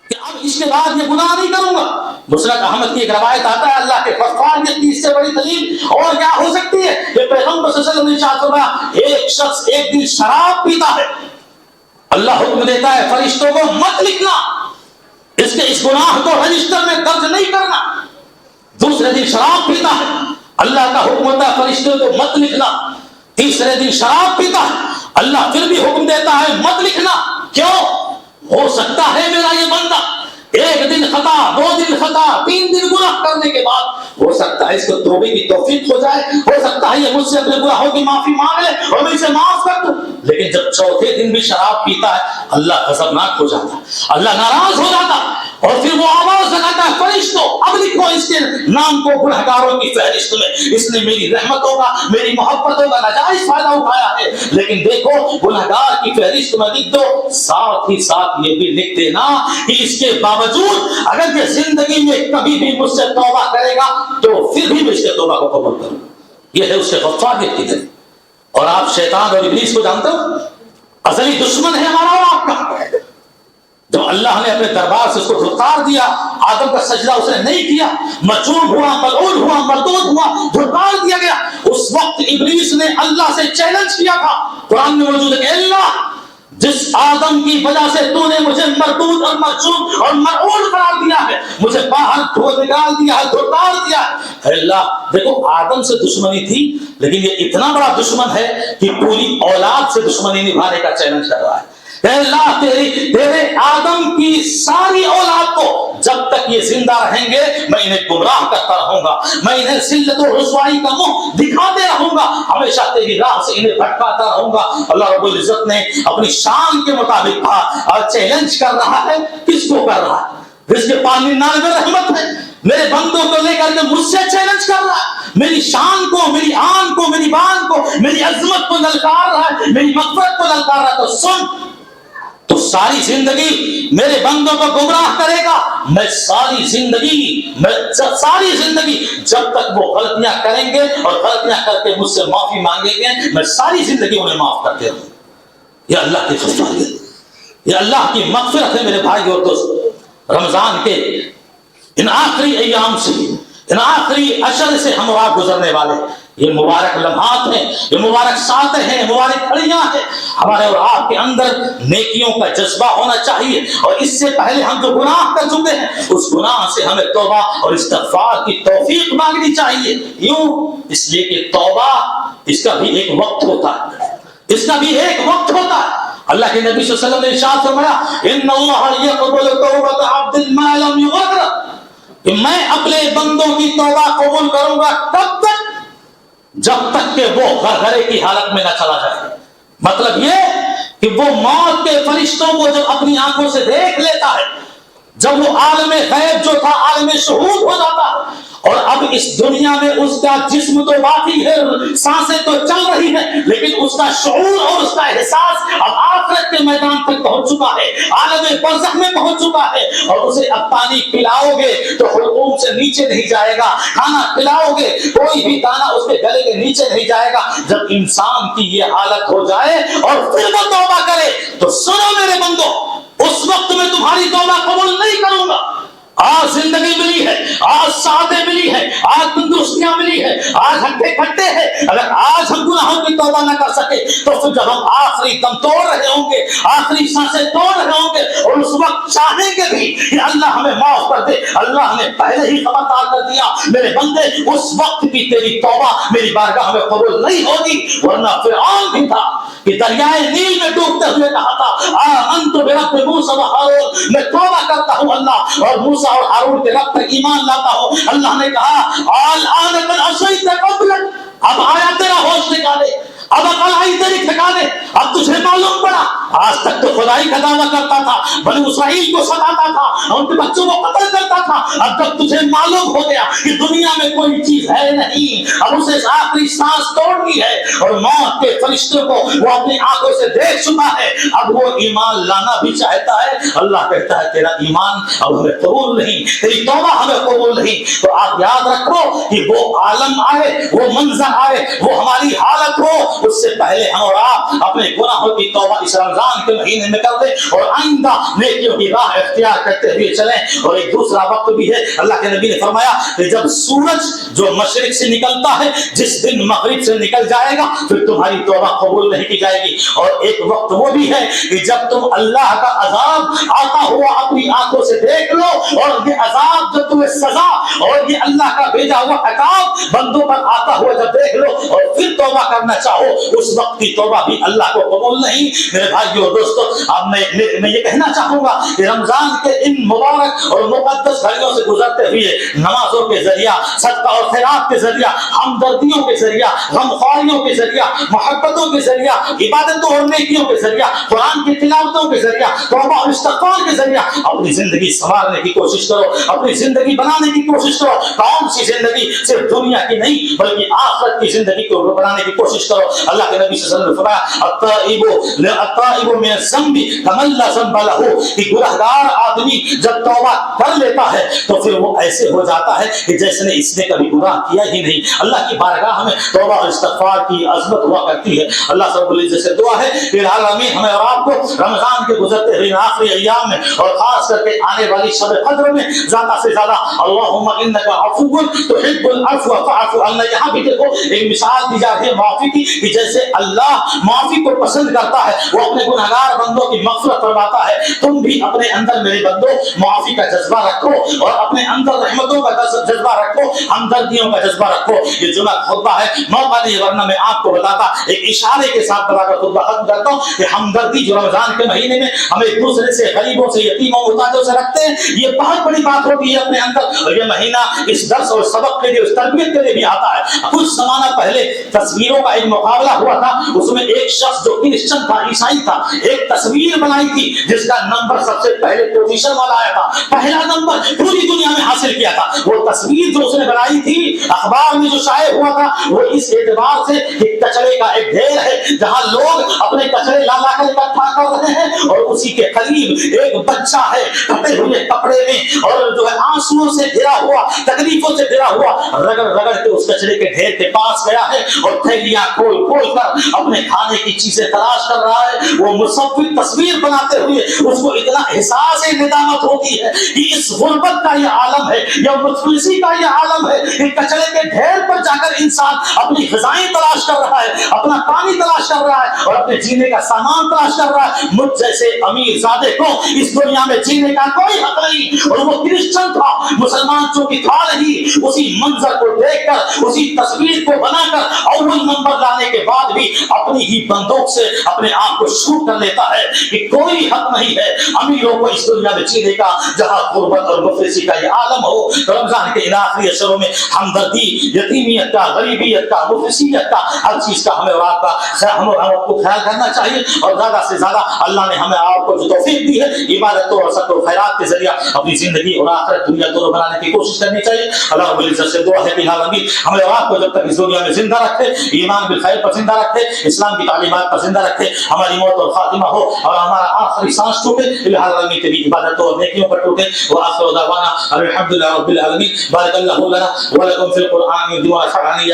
کہ اب اس کے بعد یہ گناہ نہیں کروں گا. مسند احمد کی ایک روایت آتا ہے اللہ کے غفار کی اس سے بڑی دلیل اور کیا ہو سکتی ہے کہ پیغمبر صلی اللہ علیہ وسلم نے ارشاد فرمایا ایک شخص ایک دن شراب پیتا ہے, اللہ حکم دیتا ہے فرشتوں کو مت لکھنا, اس گناہ کو رجسٹر میں درج نہیں کرنا. دوسرے دن شراب پیتا ہے, اللہ کا حکم ہوتا ہے فرشتوں کو مت لکھنا. تیسرے دن شراب پیتا ہے, اللہ پھر بھی حکم دیتا ہے مت لکھنا. کیوں؟ ہو سکتا ہے میرا یہ بندہ ایک دن خطا, 2 دن خطا, 3 دن گناہ کرنے کے بعد ہو سکتا ہے اس کو توبے کی توفیق ہو جائے, ہو سکتا ہے یہ مجھ سے اپنے گناہوں کی معافی مانگ لے اور میں اسے معاف کر دوں. لیکن جب چوتھے دن بھی شراب پیتا ہے اللہ غضبناک ہو جاتا, اللہ ناراض ہو جاتا اور پھر وہ آواز لگاتا ہے فرشتوں اب لکھو اس کے نام کو گنہگاروں کی فہرست میں, اس نے میری رحمتوں کا میری محبتوں کا ناجائز فائدہ اٹھایا ہے. لیکن دیکھو گنہگار کی فہرست میں لکھ دو, ساتھ ہی ساتھ یہ بھی لکھ دینا کہ اس کے باوجود اگر یہ زندگی میں کبھی بھی مجھ سے توبہ کرے گا تو پھر بھی میں اس کے توبہ کو قبول کروں. یہ ہے اس کے غفاریت کی دلیل. اور آپ شیطان اور ابلیس کو جانتے ہو, ازلی دشمن ہے ہمارا اور آپ کا. جب اللہ نے اپنے دربار سے اس کو دھتکار دیا, آدم کا سجدہ اس نے نہیں کیا, مجروح ہوا, ملعون ہوا, مردود ہوا, دھتکار دیا گیا. اس وقت ابلیس نے اللہ سے چیلنج کیا تھا, قرآن میں موجود ہے کہ اللہ جس آدم کی وجہ سے تو نے مجھے مردود اور مرجوم اور ملعون قرار دیا ہے, مجھے باہر نکال دیا ہے, دھتکار دیا ہے. اللہ دیکھو آدم سے دشمنی تھی لیکن یہ اتنا بڑا دشمن ہے کہ پوری اولاد سے دشمنی نبھانے کا چیلنج کر رہا ہے. اے اللہ تیرے آدم کی ساری اولاد کو جب تک یہ زندہ رہیں گے میں انہیں گمراہ کرتا رہوں گا, میں انہیں ذلت و رسوائی کا منہ دکھاتے رہوں گا, ہمیشہ تیری راہ سے انہیں بھٹکاتا رہوں گا. اللہ رب العزت نے اپنی شان کے مطابق کہا اور چیلنج کر رہا ہے. کس کو کر رہا ہے؟ جس کے پاس نینوے رحمت ہے, میرے بندوں کو لے کر کے مجھ سے چیلنج کر رہا ہے, میری شان کو, میری آن کو, میری بان کو, میری عظمت کو للکار رہا ہے, میری مغفرت کو للکار رہا ہے. تو سن, تو ساری زندگی میرے بندوں کو گمراہ کرے گا, میں ساری زندگی جب تک وہ غلطیاں کریں گے اور غلطیاں کر کے مجھ سے معافی مانگیں گے میں ساری زندگی انہیں معاف کرتے رہوں. یہ اللہ کی غفاریت, یہ اللہ کی مغفرت ہے. میرے بھائی اور دوست, رمضان کے ان آخری ایام سے, ان آخری عشر سے ہموار گزرنے والے یہ مبارک لمحات ہیں, یہ مبارک ساتیں ہیں, مبارک گھڑیاں ہیں. ہمارے اور آپ کے اندر نیکیوں کا جذبہ ہونا چاہیے, اور اس سے پہلے ہم جو گناہ کر چکے ہیں اس گناہ سے ہمیں توبہ اور استغفار کی توفیق مانگنی چاہیے. یوں اس لیے کہ توبہ اس کا بھی ایک وقت ہوتا ہے, اس کا بھی ایک وقت ہوتا ہے. اللہ کے نبی صلی اللہ علیہ وسلم نے ارشاد فرمایا ان اللہ یقبل توبۃ عبد ما لم یغرر, کہ میں اپنے بندوں کی توبہ قبول کروں گا کب تک؟ جب تک کہ وہ غرغرے کی حالت میں نہ چلا جائے. مطلب یہ کہ وہ موت کے فرشتوں کو جب اپنی آنکھوں سے دیکھ لیتا ہے, جب وہ عالم غیب جو تھا عالم شہود ہو جاتا ہے, اور اب اس دنیا میں اس کا جسم تو باقی ہے, سانسیں تو چل رہی ہیں, لیکن اس کا شعور اور اس کا احساس اب آخرت کے میدان تک پہنچ چکا ہے, عالم برزخ میں پہنچ چکا ہے. اور اسے اب پانی پلاؤ گے تو حلقوم سے نیچے نہیں جائے گا, کھانا کھلاؤ گے کوئی بھی دانا اس کے گلے کے نیچے نہیں جائے گا. جب انسان کی یہ حالت ہو جائے اور پھر وہ توبہ کرے تو سنو میرے بندو, اس وقت میں تمہاری توبہ قبول نہیں کروں گا. آج زندگی ملی ہے, آج سعادتیں ملی ہے, آج تندرستیاں ملی ہے, آج ہم کھٹے ہیں. اگر آج ہم گناہوں کی توبہ نہ کر سکے تو پھر جب ہم آخری دم توڑ رہے ہوں گے, آخری سانسیں توڑ رہے ہوں گے, اور اس وقت چاہیں گے بھی کہ اللہ ہمیں معاف کر دے, اللہ ہمیں پہلے ہی خبردار کر دیا میرے بندے, اس وقت بھی تیری توبہ میری بارگاہ میں قبول نہیں ہوگی. ورنہ فرعون بھی تھا کہ دریائے نیل میں ڈوبتے ہوئے کہا تھا آمنت برب موسیٰ و ہارون, میں توبہ کرتا ہوں اللہ اور موسیٰ اور ہارون کے رب پر ایمان لاتا ہوں. اللہ نے کہا الآن قد عصیت قبل, اب آیا تیرا ہوش نکالے, اب عقل آئی تیری ٹھکانے, اب تجھے معلوم پڑا آج تک تو خدائی کا دعویٰ کرتا تھا, بنی اسرائیل کو ستاتا تھا, ان کے بچوں کو قتل کرتا تھا. اب جب تجھے معلوم ہو گیا کہ دنیا میں کوئی چیز ہے نہیں, اب اسے آخری سانس توڑنی ہے اور موت کے فرشتوں کو وہ اپنی آنکھوں سے دیکھ چکا ہے, اب وہ ایمان لانا بھی چاہتا ہے. اللہ کہتا ہے تیرا ایمان اب ہمیں قبول نہیں, تیری توبہ ہمیں قبول نہیں. تو آپ یاد رکھو کہ وہ عالم آئے, وہ منظر آئے, وہ ہماری حالت ہو اس سے پہلے ہم اور آپ اپنے گناہوں کی توبہ اس رمضان کے مہینے میں کر دیں اور آئندہ نیکیوں کی راہ اختیار کرتے ہوئے چلیں. اور ایک دوسرا وقت بھی ہے, اللہ کے نبی نے فرمایا کہ جب سورج جو مشرق سے نکلتا ہے جس دن مغرب سے نکل جائے گا پھر تمہاری توبہ قبول نہیں کی جائے گی. اور ایک وقت وہ بھی ہے کہ جب تم اللہ کا عذاب آتا ہوا اپنی آنکھوں سے دیکھ لو, اور یہ عذاب جب تمہیں سزا اور یہ اللہ کا بھیجا ہوا عقاب بندوں پر آتا ہوا جب دیکھ لو اور پھر توبہ کرنا چاہو, اس وقت کی توبہ بھی اللہ کو قبول نہیں. میرے بھائیو اور دوستو, اب میں یہ کہنا چاہوں گا کہ رمضان کے ان مبارک اور مقدس گھڑیوں سے گزرتے ہوئے نمازوں کے ذریعہ, صدقہ اور خیرات کے ذریعہ, ہمدردیوں کے ذریعہ, غمخواریوں کے ذریعہ, محبتوں کے ذریعہ, عبادتوں اور نیکیوں کے ذریعہ, قرآن کی تلاوتوں کے ذریعہ, توبہ اور استغفار کے ذریعہ اپنی زندگی سنوارنے کی کوشش کرو, اپنی زندگی بنانے کی کوشش کرو. کون سی زندگی؟ صرف دنیا کی نہیں بلکہ آخرت کی زندگی کو بنانے کی کوشش کرو. اللہ کے نبی صلی اللہ علیہ وسلم نے فرمایا التائب من الذنب کمن لا ذنب له, کہ گنہگار آدمی جب توبہ کر لیتا ہے تو پھر وہ ایسے ہو جاتا ہے کہ جیسے اس نے کبھی گناہ کیا ہی نہیں. اللہ کی بارگاہ میں توبہ اور استغفار کی عظمت ہوا کرتی ہے. اللہ رب العزت سے دعا ہے کہ العالمین ہمیں اور آپ کو رمضان کے گزرتے ہوئے آخری ایام میں اور خاص کر کے آنے والی شب قدر میں زیادہ سے زیادہ اللہم انک عفو تحب العفو فاعف عنا. یہاں بھی دیکھو ایک مثال دی جا رہی ہے معافی کی, کہ جیسے اللہ معافی کو پسند کرتا ہے, وہ اپنے گنہگار بندوں کی مغفرت فرماتا ہے, تم بھی اپنے اندر میرے بندوں معافی کا جذبہ رکھو اور اپنے اندر رحمتوں کا جذبہ رکھو, ہمدردیوں کا جذبہ رکھو. یہ جمعہ خطبہ ہے, موقع نہیں ورنہ میں آپ کو بتاتا ایک اشارے کے ساتھ بتا کر خطبہ ختم کرتا ہوں کہ ہمدردی جو رمضان کے مہینے میں ہم ایک دوسرے سے, غریبوں سے, یتیموں محتاجوں سے رکھتے ہیں, یہ بہت بڑی بات ہوتی ہے اپنے اندر. اور یہ مہینہ اس درس اور سبق کے لیے, اس تربیت کے لیے بھی آتا ہے. کچھ زمانہ پہلے تصویروں کا ایک مقابلہ ہوا تھا, اس میں ایک شخص جو کرسچن تھا, عیسائی تھا, ایک تصویر بنائی تھی جس کا نمبر سب سے پہلے پوزیشن والا آیا تھا, پہلا نمبر پوری دنیا میں حاصل کیا تھا. وہ تصویر جو اس نے بنائی تھی اخبار میں جو شائع ہوا تھا وہ اس اعتبار سے کہ کچرے کا ایک ڈھیر ہے جہاں لوگ اپنے کچرے لا لا کر اکٹھا کر رہے ہیں, اور اسی کے قریب ایک بچہ ہے کٹے ہوئے کپڑے میں اور جو ہے آنسوؤں سے گھرا ہوا, تکلیفوں سے گھرا ہوا, رگڑ رگڑ کے اس کچرے کے ڈھیر کے پاس گیا ہے اور تھیلیاں کھول کھول کر اپنے کھانے کی چیزیں تلاش کر رہا ہے. وہ مصور تصویر بناتے ہوئے اس کو اتنا احساس ندامت ہوتی ہے کہ اس غربت کا یہ عالم ہے یا مفلسی کا یہ عالم ہے کہ کچرے کے ڈھیر پر جا کر انسان اپنی غذائیں تلاش کر رہا ہے, اپنا پانی تلاش کر رہا ہے اور اپنے جینے کا سامان تلاش کر رہا ہے. مجھ جیسے امیر زادے کو اس دنیا میں جینے کا کوئی حق نہیں. اور وہ کرسچن تھا, مسلمان چونکہ تھا نہیں, اسی منظر کو دیکھ کر, اسی تصویر کو بنا کر اول نمبر لانے کے بعد بھی اپنی ہی بندوق سے اپنے آپ کو شوٹ کر لیتا ہے کہ کوئی حق نہیں ہے امیروں کو اس دنیا میں جینے کا جہاں غربت اور مفلسی کا یہ عالم ہو. رمضان کے ان آخری اشروں میں ہمدردی, یتیمیت کا, غریبیت کا, مفلسیت کا, ہر چیز کا ہمیں اور آپ کا ہم کو خیال کرنا چاہیے. اور زیادہ سے زیادہ اللہ نے ہمیں آپ کو جو توفیق دی ہے عبادتوں اور صدقہ و خیرات کے ذریعہ اپنی زندگی اور آخرت دنیا دونوں بنانے کی کوشش کرنی چاہیے. اللہ رب العزت سے دعا ہے کہ العالمین ہمیں اور آپ کو جب تک اس دنیا میں زندہ رکھے, ایمان بالخیر پر زندہ رکھے, اسلام کی تعلیمات پر زندہ رکھے, ہماری موت اور خاتمہ ہو اور ہمارا آخری سانس ٹوٹے العالمین تیری عبادتوں اور نیکیوں پر ٹوٹے. وآخر دعوانا الحمدللہ رب العالمین. بارک اللہ لنا ولکم فی القرآن. دعا شرعیہ